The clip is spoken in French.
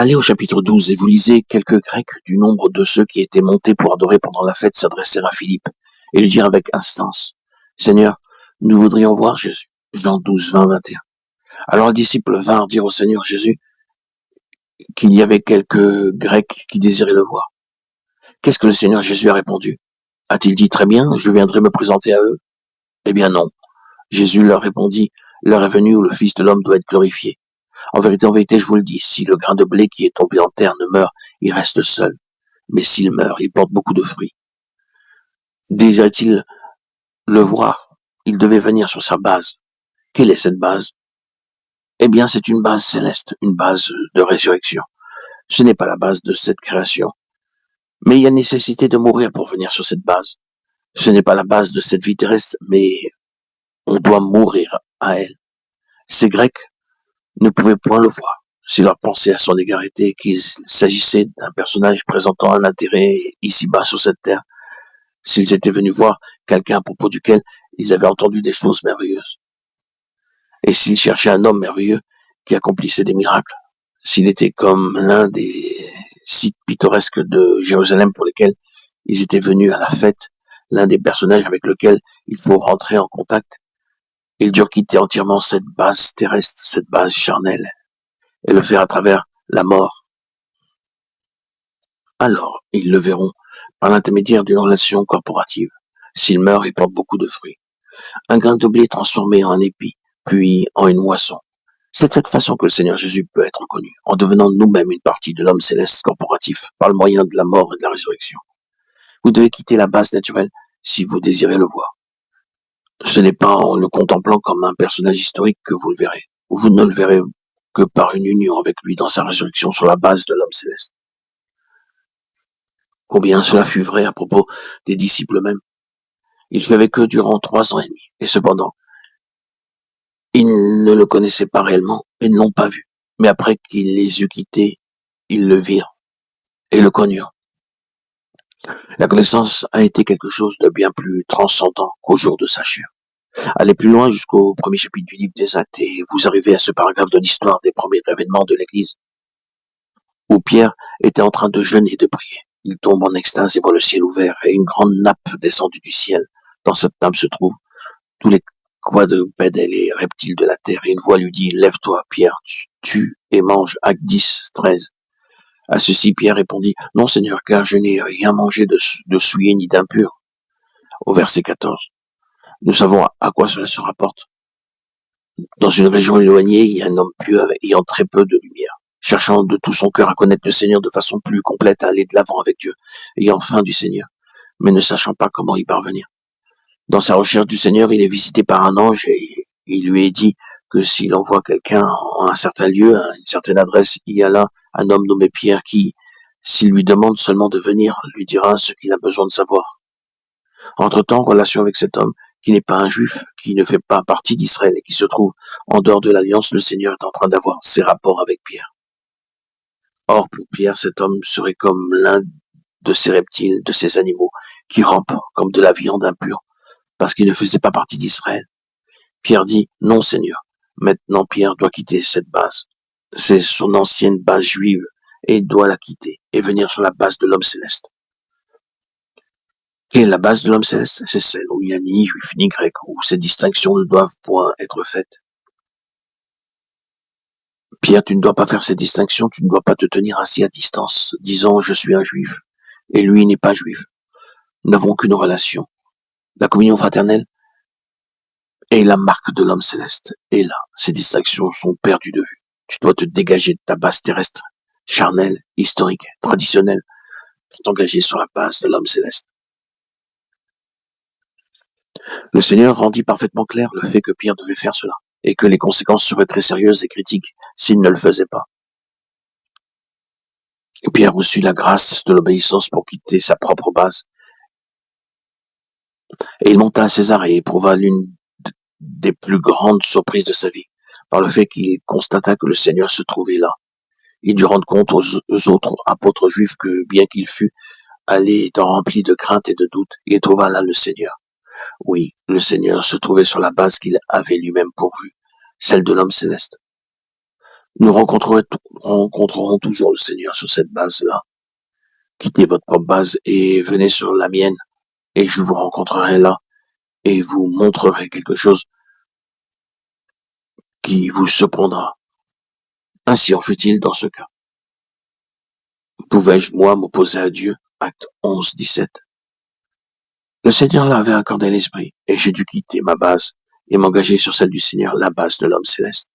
Allez au chapitre 12 et vous lisez quelques Grecs du nombre de ceux qui étaient montés pour adorer pendant la fête s'adressèrent à Philippe et lui dirent avec instance, Seigneur, nous voudrions voir Jésus. Jean 12, 20, 21. Alors les disciples vinrent dire au Seigneur Jésus qu'il y avait quelques Grecs qui désiraient le voir. Qu'est-ce que le Seigneur Jésus a répondu? A-t-il dit très bien, je viendrai me présenter à eux? Eh bien non. Jésus leur répondit, l'heure est venue où le Fils de l'homme doit être glorifié. En vérité, je vous le dis, si le grain de blé qui est tombé en terre ne meurt, il reste seul. Mais s'il meurt, il porte beaucoup de fruits. Désirait-il le voir? Il devait venir sur sa base. Quelle est cette base? Eh bien, c'est une base céleste, une base de résurrection. Ce n'est pas la base de cette création. Mais il y a nécessité de mourir pour venir sur cette base. Ce n'est pas la base de cette vie terrestre, mais on doit mourir à elle. Ces Grecs ne pouvaient point le voir. Si leur pensée à son égard était qu'il s'agissait d'un personnage présentant un intérêt ici-bas sur cette terre, s'ils étaient venus voir quelqu'un à propos duquel ils avaient entendu des choses merveilleuses, et s'ils cherchaient un homme merveilleux qui accomplissait des miracles, s'il était comme l'un des sites pittoresques de Jérusalem pour lesquels ils étaient venus à la fête, l'un des personnages avec lequel il faut rentrer en contact, ils durent quitter entièrement cette base terrestre, cette base charnelle, et le faire à travers la mort. Alors, ils le verront par l'intermédiaire d'une relation corporative. S'il meurt, il porte beaucoup de fruits. Un grain de blé transformé en un épi, puis en une moisson. C'est de cette façon que le Seigneur Jésus peut être connu, en devenant nous-mêmes une partie de l'homme céleste corporatif par le moyen de la mort et de la résurrection. Vous devez quitter la base naturelle si vous désirez le voir. Ce n'est pas en le contemplant comme un personnage historique que vous le verrez, ou vous ne le verrez que par une union avec lui dans sa résurrection sur la base de l'homme céleste. Combien cela fut vrai à propos des disciples eux-mêmes. Il fut avec eux durant 3 ans et demi, et cependant, ils ne le connaissaient pas réellement et ne l'ont pas vu. Mais après qu'il les eut quittés, ils le virent et le connurent. La connaissance a été quelque chose de bien plus transcendant qu'au jour de sa chair. Allez plus loin jusqu'au premier chapitre du livre des Actes et vous arrivez à ce paragraphe de l'histoire des premiers événements de l'Église, où Pierre était en train de jeûner et de prier. Il tombe en extase et voit le ciel ouvert et une grande nappe descendue du ciel. Dans cette nappe se trouvent tous les quadrupèdes et les reptiles de la terre, et une voix lui dit, lève-toi, Pierre, tue et mange. Acte 10, 13. À ceci, Pierre répondit, non, Seigneur, car je n'ai rien mangé de souillé ni d'impur. Au verset 14. Nous savons à quoi cela se rapporte. Dans une région éloignée, il y a un homme pieux ayant très peu de lumière, cherchant de tout son cœur à connaître le Seigneur de façon plus complète, à aller de l'avant avec Dieu, ayant faim du Seigneur, mais ne sachant pas comment y parvenir. Dans sa recherche du Seigneur, il est visité par un ange et il lui est dit que s'il envoie quelqu'un en un certain lieu, à une certaine adresse, il y a là un homme nommé Pierre qui, s'il lui demande seulement de venir, lui dira ce qu'il a besoin de savoir. Entre-temps, relation avec cet homme qui n'est pas un juif, qui ne fait pas partie d'Israël et qui se trouve en dehors de l'alliance, le Seigneur est en train d'avoir ses rapports avec Pierre. Or, pour Pierre, cet homme serait comme l'un de ces reptiles, de ces animaux, qui rampent comme de la viande impure, parce qu'il ne faisait pas partie d'Israël. Pierre dit, non Seigneur. Maintenant Pierre doit quitter cette base. C'est son ancienne base juive, et il doit la quitter, et venir sur la base de l'homme céleste. Et la base de l'homme céleste, c'est celle où il n'y a ni juif ni grec, où ces distinctions ne doivent point être faites. Pierre, tu ne dois pas faire ces distinctions, tu ne dois pas te tenir ainsi à distance, disant je suis un juif, et lui n'est pas juif. Nous n'avons qu'une relation. La communion fraternelle est la marque de l'homme céleste. Et là, ces distinctions sont perdues de vue. Tu dois te dégager de ta base terrestre, charnelle, historique, traditionnelle, pour t'engager sur la base de l'homme céleste. Le Seigneur rendit parfaitement clair le fait que Pierre devait faire cela, et que les conséquences seraient très sérieuses et critiques s'il ne le faisait pas. Et Pierre reçut la grâce de l'obéissance pour quitter sa propre base. Et il monta à César et éprouva l'une des plus grandes surprises de sa vie, par le fait qu'il constata que le Seigneur se trouvait là. Il dut rendre compte aux autres apôtres juifs que, bien qu'il fût allé étant rempli de crainte et de doute, il trouva là le Seigneur. Oui, le Seigneur se trouvait sur la base qu'il avait lui-même pourvue, celle de l'homme céleste. Nous rencontrerons toujours le Seigneur sur cette base-là. Quittez votre propre base et venez sur la mienne, et je vous rencontrerai là, et vous montrerai quelque chose qui vous surprendra. Ainsi en fut-il dans ce cas. Pouvais-je, moi, m'opposer à Dieu? Acte 11, 17. Le Seigneur l'avait accordé l'esprit, et j'ai dû quitter ma base et m'engager sur celle du Seigneur, la base de l'homme céleste.